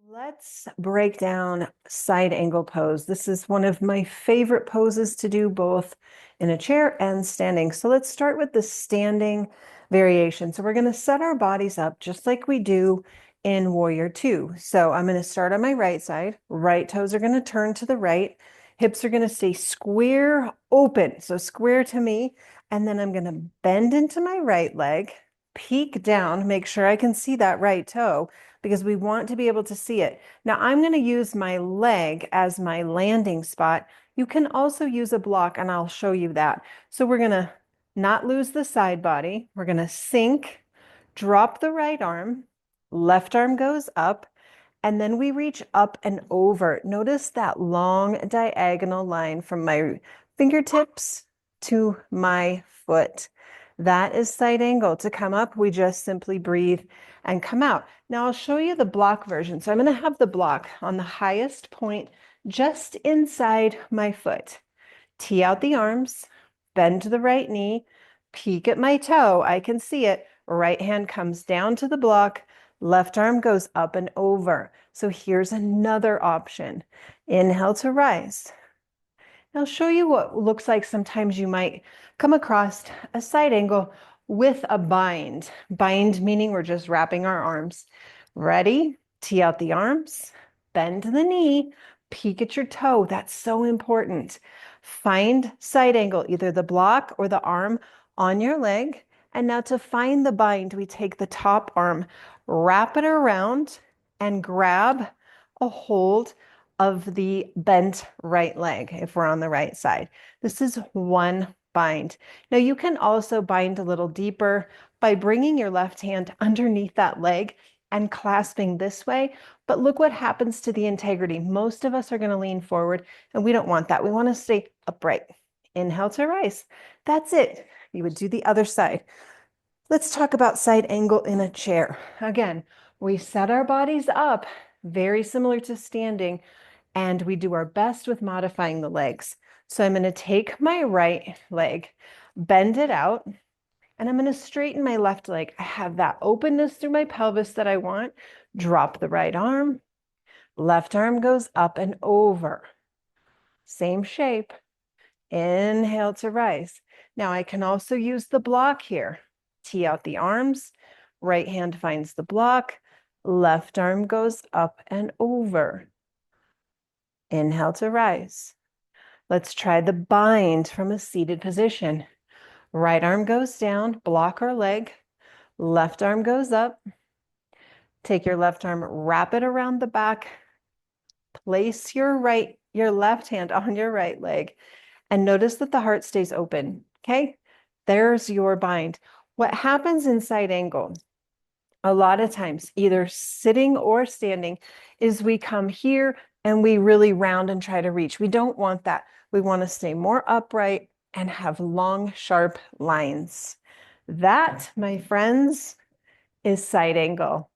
Let's break down side angle pose. This is one of my favorite poses to do both in a chair and standing. So let's start with the standing variation. So we're going to set our bodies up just like we do in Warrior Two. So I'm going to start on my right side. Right toes are going to turn to the right. Hips are going to stay square open. So square to me. And then I'm going to bend into my right leg, peek down, make sure I can see that right toe, because we want to be able to see it. Now I'm going to use my leg as my landing spot. You can also use a block, and I'll show you that. So we're going to not lose the side body. We're going to sink, drop the right arm, left arm goes up, and then we reach up and over. Notice that long diagonal line from my fingertips to my foot. That is side angle. To come up, we just simply breathe and come out. Now I'll show you the block version. So I'm going to have the block on the highest point just inside my foot. Tee out the arms, bend to the right knee, peek at my toe. I can see it. Right hand comes down to the block. Left arm goes up and over. So here's another option. Inhale to rise. I'll show you what looks like sometimes you might come across a side angle with a bind. Bind meaning we're just wrapping our arms. Ready? Tee out the arms, bend to the knee, peek at your toe. That's so important. Find side angle, either the block or the arm on your leg. And now to find the bind, we take the top arm, wrap it around, and grab a hold of the bent right leg if we're on the right side. This is one bind. Now you can also bind a little deeper by bringing your left hand underneath that leg and clasping this way. But look what happens to the integrity. Most of us are going to lean forward, and we don't want that. We want to stay upright. Inhale to rise. That's it. You would do the other side. Let's talk about side angle in a chair. Again, we set our bodies up very similar to standing, and we do our best with modifying the legs. So I'm going to take my right leg, bend it out, and I'm going to straighten my left leg. I have that openness through my pelvis that I want. Drop the right arm. Left arm goes up and over. Same shape. Inhale to rise. Now I can also use the block here. Tee out the arms. Right hand finds the block. Left arm goes up and over. Inhale to rise. Let's try the bind from a seated position. Right arm goes down, block our leg. Left arm goes up. Take your left arm, wrap it around the back. Place your left hand on your right leg, and notice that the heart stays open. Okay, there's your bind. What happens in side angle, a lot of times, either sitting or standing, is we come here and we really round and try to reach. We don't want that. We want to stay more upright and have long, sharp lines. That, my friends, is side angle.